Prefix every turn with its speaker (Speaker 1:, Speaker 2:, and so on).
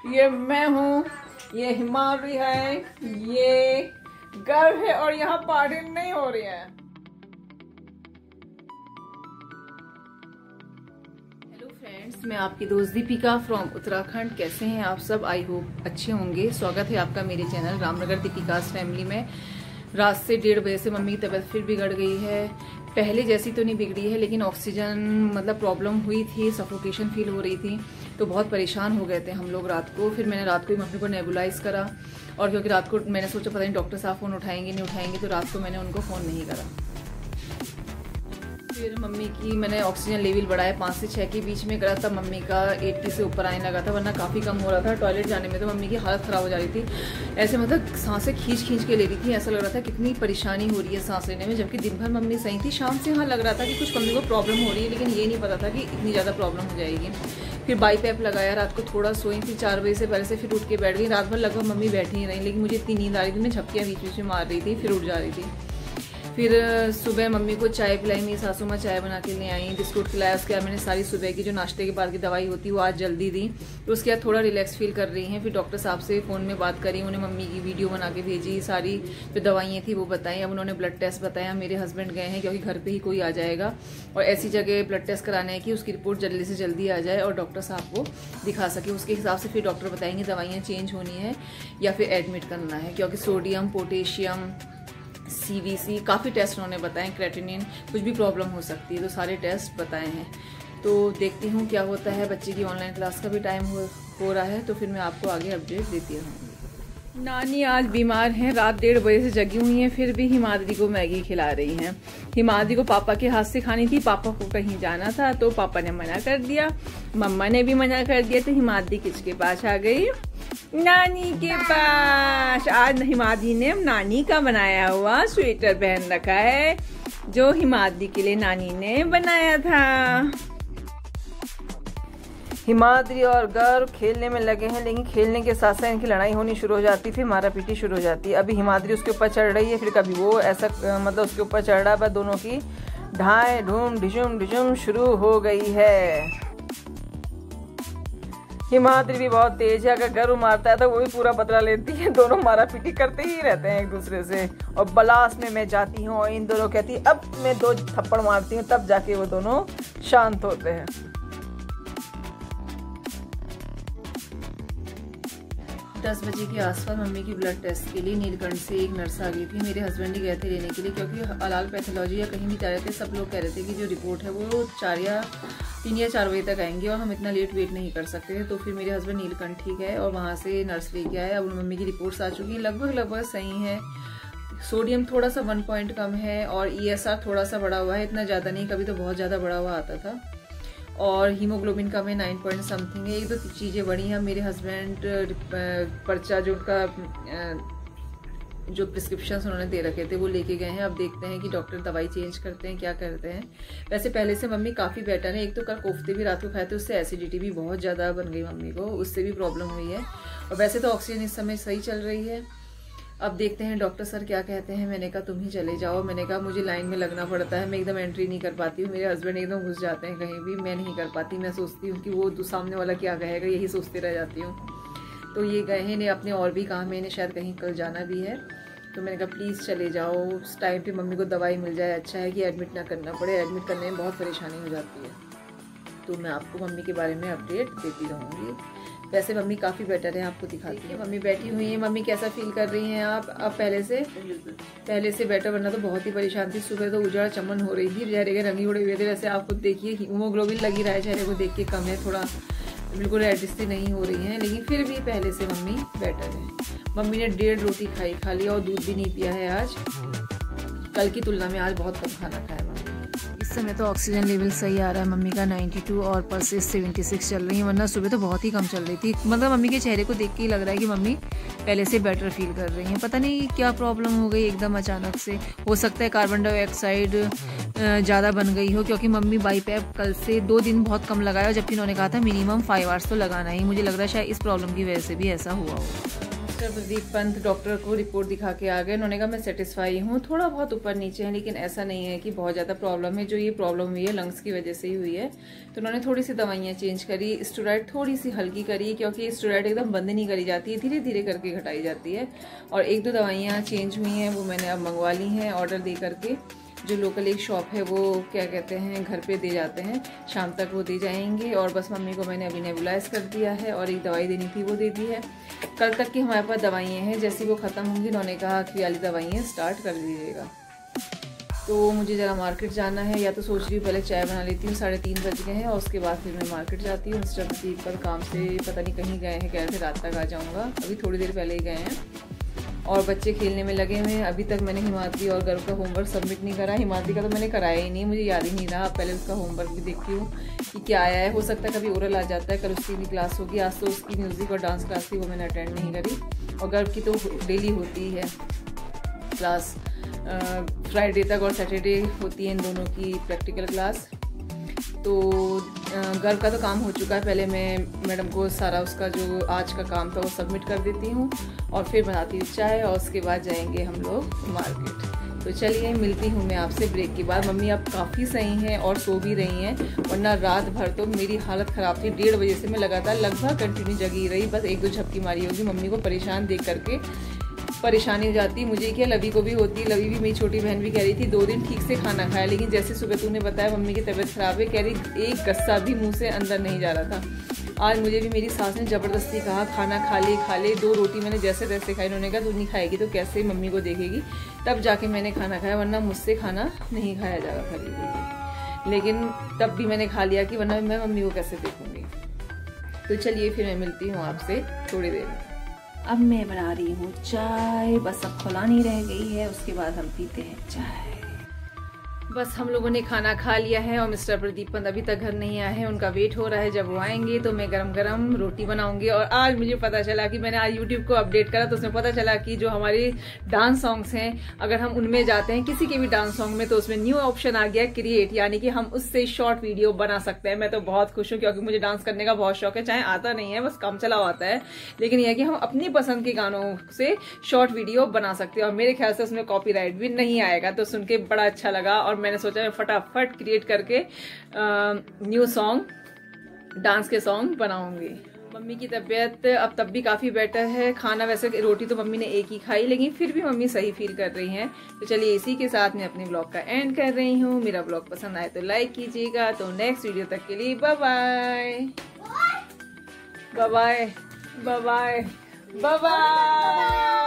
Speaker 1: ये मैं हूँ, ये हिमाद्री है, ये गर्व है और यहाँ पार्टी नहीं हो रही है। हेलो फ्रेंड्स, मैं आपकी दोस्त दीपिका फ्रॉम उत्तराखंड। कैसे हैं आप सब? आई होप अच्छे होंगे। स्वागत है आपका मेरे चैनल रामनगर दीपिकास फैमिली में। रात से 1:30 बजे से मम्मी की तबीयत फिर बिगड़ गई है। पहले जैसी तो नहीं बिगड़ी है, लेकिन ऑक्सीजन मतलब प्रॉब्लम हुई थी, सफोकेशन फील हो रही थी, तो बहुत परेशान हो गए थे हम लोग रात को। फिर मैंने रात को ही मम्मी को नेबुलाइज करा, और क्योंकि रात को मैंने सोचा पता नहीं डॉक्टर साहब फ़ोन उठाएंगे नहीं उठाएंगे, तो रात को मैंने उनको फ़ोन नहीं करा। फिर मम्मी की मैंने ऑक्सीजन लेवल बढ़ाया, 5 से 6 के बीच में करा, तब मम्मी का 80 से ऊपर आने लगा था, वरना काफ़ी कम हो रहा था। टॉयलेट जाने में तो मम्मी की हालत ख़राब हो जा रही थी, ऐसे मतलब सांसें खींच खींच के ले रही थी। ऐसा लग रहा था कितनी परेशानी हो रही है सांस लेने में, जबकि दिन भर मम्मी सही थी। शाम से हाँ लग रहा था कि कुछ मम्मी को प्रॉब्लम हो रही है, लेकिन ये नहीं पता था कि इतनी ज़्यादा प्रॉब्लम हो जाएगी। फिर बाईपैप लगाया, रात को थोड़ा सोई थी, 4 बजे से पहले से फिर उठ के बैठ गई। रात भर लगभग मम्मी बैठी ही रही, लेकिन मुझे इतनी नींद आ रही थी, मैं झपकियाँ बीच बीच में मार रही थी, फिर उठ जा रही थी। फिर सुबह मम्मी को चाय पिलाई, मेरी सासू माँ चाय बना के ले आई, बिस्कुट खिलाया। उसके बाद मैंने सारी सुबह की जो नाश्ते के बाद की दवाई होती है वो आज जल्दी दी। तो उसके बाद थोड़ा रिलैक्स फील कर रही हैं। फिर डॉक्टर साहब से फ़ोन में बात करी, उन्हें मम्मी की वीडियो बना के भेजी, सारी जो दवाइयाँ थी वो बताई। अब उन्होंने ब्लड टेस्ट बताया, मेरे हस्बैंड गए हैं क्योंकि घर पर ही कोई आ जाएगा, और ऐसी जगह ब्लड टेस्ट कराना है कि उसकी रिपोर्ट जल्दी से जल्दी आ जाए और डॉक्टर साहब को दिखा सके। उसके हिसाब से फिर डॉक्टर बताएंगे दवाइयाँ चेंज होनी है या फिर एडमिट करना है, क्योंकि सोडियम, पोटेशियम, CVC काफ़ी टेस्ट उन्होंने बताए, क्रेटिनिन, कुछ भी प्रॉब्लम हो सकती है, तो सारे टेस्ट बताए हैं। तो देखती हूँ क्या होता है। बच्चे की ऑनलाइन क्लास का भी टाइम हो रहा है, तो फिर मैं आपको आगे अपडेट देती रहूँगी। नानी आज बीमार हैं, रात 1:30 बजे से जगी हुई हैं, फिर भी हिमाद्री को मैगी खिला रही हैं। हिमाद्री को पापा के हाथ से खानी थी, पापा को कहीं जाना था तो पापा ने मना कर दिया, मम्मा ने भी मना कर दिया, तो हिमाद्री किसके पास आ गई? नानी के पास। आज हिमाद्री ने नानी का बनाया हुआ स्वेटर पहन रखा है, जो हिमाद्री के लिए नानी ने बनाया था। हिमाद्री और गर्व खेलने में लगे हैं, लेकिन खेलने के साथ साथ इनकी लड़ाई होनी शुरू हो जाती, फिर मारापीटी शुरू हो जाती है। अभी हिमाद्री उसके ऊपर चढ़ रही है, फिर कभी वो ऐसा मतलब उसके ऊपर चढ़ रहा है, दोनों की ढाई ढूम ढिशुम ढिशुम शुरू हो गई है। हिमाद्री भी बहुत तेज है, अगर गर्व मारता है तो वो भी पूरा बदला लेती है। दोनों मारापीटी करते ही रहते हैं एक दूसरे से, और बलास में मैं जाती हूँ और इन दोनों कहती अब मैं 2 थप्पड़ मारती हूँ, तब जाके वो दोनों शांत होते हैं। दस बजे के आसपास मम्मी की ब्लड टेस्ट के लिए नीलकंठ से एक नर्स आ गई थी। मेरे हस्बैंड ही गए थे लेने के लिए, क्योंकि अलाल पैथोलॉजी या कहीं भी जा रहे थे, सब लोग कह रहे थे कि जो रिपोर्ट है वो 3 या 4 बजे तक आएंगे और हम इतना लेट वेट नहीं कर सकते थे। तो फिर मेरे हस्बैंड नीलकंठ ठीक है और वहाँ से नर्स लेके आए। अब मम्मी की रिपोर्ट्स आ चुकी है, लगभग सही है। सोडियम थोड़ा सा 1 पॉइंट कम है, और ESR थोड़ा सा बढ़ा हुआ है, इतना ज़्यादा नहीं, कभी तो बहुत ज़्यादा बढ़ा हुआ आता था। और हीमोग्लोबिन कम है, 9 पॉइंट समथिंग है। 1-2 चीज़ें बढ़ी हैं। मेरे हस्बैंड पर्चा जो उनका जो प्रिस्क्रिप्शन उन्होंने दे रखे थे वो लेके गए हैं। अब देखते हैं कि डॉक्टर दवाई चेंज करते हैं, क्या करते हैं। वैसे पहले से मम्मी काफ़ी बेटर है। एक तो कल कोफ्ते भी रात को खाए थे, उससे एसिडिटी भी बहुत ज़्यादा बन गई मम्मी को, उससे भी प्रॉब्लम हुई है। और वैसे तो ऑक्सीजन इस समय सही चल रही है। अब देखते हैं डॉक्टर सर क्या कहते हैं। मैंने कहा तुम ही चले जाओ, मैंने कहा मुझे लाइन में लगना पड़ता है, मैं एकदम एंट्री नहीं कर पाती हूँ। मेरे हस्बैंड एकदम घुस जाते हैं कहीं भी, मैं नहीं कर पाती। मैं सोचती हूँ कि वो सामने वाला क्या कहेगा, यही सोचती रह जाती हूँ। तो ये गए हैं, इन्हें अपने और भी काम है, इन्हें शायद कहीं कल जाना भी है, तो मैंने कहा प्लीज़ चले जाओ, उस टाइम पे मम्मी को दवाई मिल जाए। अच्छा है कि एडमिट ना करना पड़े, एडमिट करने में बहुत परेशानी हो जाती है। तो मैं आपको मम्मी के बारे में अपडेट देती रहूँगी। वैसे मम्मी काफ़ी बेटर है, आपको दिखाती है। मम्मी बैठी हुई है। मम्मी कैसा फील कर रही हैं आप? अब पहले से बेटर, वरना तो बहुत ही परेशान थी। सुबह तो उजाड़ चमन हो रही थी, चेहरे के रंग उड़े हुए थे। वैसे आप खुद देखिए, हीमोग्लोबिन लगी रहा है चेहरे को देख के, कम है थोड़ा, बिल्कुल रेडिस्टी नहीं हो रही है, लेकिन फिर भी पहले से मम्मी बेटर है। मम्मी ने 1.5 रोटी खा लिया और दूध भी नहीं पिया है आज। कल की तुलना में आज बहुत कम खाना खाया मम्मी। इस समय तो ऑक्सीजन लेवल सही आ रहा है मम्मी का, 92 और पल्सेस 76 चल रही है, वरना सुबह तो बहुत ही कम चल रही थी। मतलब मम्मी के चेहरे को देख के ही लग रहा है कि मम्मी पहले से बेटर फील कर रही हैं। पता नहीं क्या प्रॉब्लम हो गई एकदम अचानक से। हो सकता है कार्बन डाइऑक्साइड ज़्यादा बन गई हो, क्योंकि मम्मी बाईपैप कल से 2 दिन बहुत कम लगाया, जबकि उन्होंने कहा था मिनिमम 5 आवर्स तो लगाना ही। मुझे लग रहा है शायद इस प्रॉब्लम की वजह से भी ऐसा हुआ हो। मिस्टर प्रदीप पंत डॉक्टर को रिपोर्ट दिखा के आ गए। उन्होंने कहा मैं सेटिस्फाई हूँ, थोड़ा बहुत ऊपर नीचे है लेकिन ऐसा नहीं है कि बहुत ज़्यादा प्रॉब्लम है। जो ये प्रॉब्लम हुई है लंग्स की वजह से ही हुई है। तो उन्होंने थोड़ी सी दवाइयाँ चेंज करी, स्टेरॉइड थोड़ी सी हल्की करी, क्योंकि स्टेरॉइड एकदम बंद नहीं करी जाती है, धीरे धीरे करके घटाई जाती है। और 1-2 दवाइयाँ चेंज हुई हैं, वो मैंने अब मंगवा ली हैं ऑर्डर दे करके। जो लोकल एक शॉप है वो क्या कहते हैं घर पे दे जाते हैं, शाम तक वो दे जाएंगे। और बस मम्मी को मैंने अभी नेबुलाइज कर दिया है और एक दवाई देनी थी वो दे दी है। कल तक की हमारे पास दवाइयाँ हैं, जैसे वो ख़त्म होंगी उन्होंने कहा कि वाली दवाइयाँ स्टार्ट कर दीजिएगा। तो मुझे ज़रा मार्केट जाना है, या तो सोच रही हूँ पहले चाय बना लेती हूँ, 3:30 बज गए हैं, और उसके बाद फिर मैं मार्केट जाती हूँ। मिस्टर प्रदीप पर काम से पता नहीं कहीं गए हैं, कह रहे थे रात तक आ जाऊँगा, अभी थोड़ी देर पहले ही गए हैं। और बच्चे खेलने में लगे हुए हैं। अभी तक मैंने हिमाद्री और गर्व का होमवर्क सबमिट नहीं करा। हिमाद्री का तो मैंने कराया ही नहीं, मुझे याद ही नहीं रहा। पहले उसका होमवर्क भी देखती हूँ कि क्या आया है। हो सकता है कभी ओरल आ जाता है, कल उसकी भी क्लास होगी। आज तो उसकी म्यूज़िक और डांस क्लास थी, वो मैंने अटेंड नहीं करी। और गर्व की तो डेली होती है क्लास, फ्राइडे तक और सैटरडे होती है इन दोनों की प्रैक्टिकल क्लास। तो गर्व का तो काम हो चुका है। पहले मैं मैडम को सारा उसका जो आज का काम था वो सबमिट कर देती हूँ और फिर बनाती हूँ चाय, और उसके बाद जाएंगे हम लोग मार्केट। तो चलिए मिलती हूँ मैं आपसे ब्रेक के बाद। मम्मी अब काफ़ी सही हैं और सो भी रही हैं, वरना रात भर तो मेरी हालत ख़राब थी। 1:30 बजे से मैं लगातार लगभग कंटिन्यू जगी रही। बस 1-2 झपकी मारी होगी। मम्मी को परेशान देख करके परेशानी हो जाती, मुझे क्या लवी को भी होती। लवी भी, मेरी छोटी बहन भी कह रही थी 2 दिन ठीक से खाना खाया, लेकिन जैसे सुबह तूने बताया मम्मी की तबीयत ख़राब है, कह रही एक गस्सा भी मुंह से अंदर नहीं जा रहा था। आज मुझे भी मेरी सास ने ज़बरदस्ती कहा खाना खा ले। 2 रोटी मैंने जैसे तैसे खाई। उन्होंने कहा तू नहीं खाएगी तो कैसे मम्मी को देखेगी, तब जाके मैंने खाना खाया, वरना मुझसे खाना नहीं खाया जा रहा था। लेकिन तब भी मैंने खा लिया कि वरना मैं मम्मी को कैसे देखूँगी। तो चलिए फिर मैं मिलती हूँ आपसे थोड़ी देर में। अब मैं बना रही हूँ चाय, बस अब खुलानी रह गई है, उसके बाद हम पीते हैं चाय। बस हम लोगों ने खाना खा लिया है और मिस्टर प्रदीप पंत अभी तक घर नहीं आए हैं। उनका वेट हो रहा है, जब वो आएंगे तो मैं गरम गरम रोटी बनाऊंगी। और आज मुझे पता चला कि मैंने आज यूट्यूब को अपडेट करा तो उसमें पता चला कि जो हमारे डांस सॉन्ग्स हैं, अगर हम उनमें जाते हैं किसी के भी डांस सॉन्ग में, तो उसमें न्यू ऑप्शन आ गया क्रिएट, यानी कि हम उससे शॉर्ट वीडियो बना सकते हैं। मैं तो बहुत खुश हूँ, क्योंकि मुझे डांस करने का बहुत शौक है, चाहे आता नहीं है, बस काम चलाओ आता है, लेकिन यह कि हम अपनी पसंद के गानों से शॉर्ट वीडियो बना सकते हैं। और मेरे ख्याल से उसमें कॉपीराइट भी नहीं आएगा। तो सुन के बड़ा अच्छा लगा और मैंने सोचा मैं फटाफट क्रिएट करके न्यू सॉन्ग, डांस के सॉन्ग बनाऊंगी। मम्मी की तबीयत अब तब भी काफ़ी बेटर है। खाना वैसे रोटी तो मम्मी ने एक ही खाई, लेकिन फिर भी मम्मी सही फील कर रही हैं। तो चलिए इसी के साथ मैं अपने ब्लॉग का एंड कर रही हूँ। मेरा ब्लॉग पसंद आए तो लाइक कीजिएगा। तो नेक्स्ट वीडियो तक के लिए bye bye bye bye bye bye bye.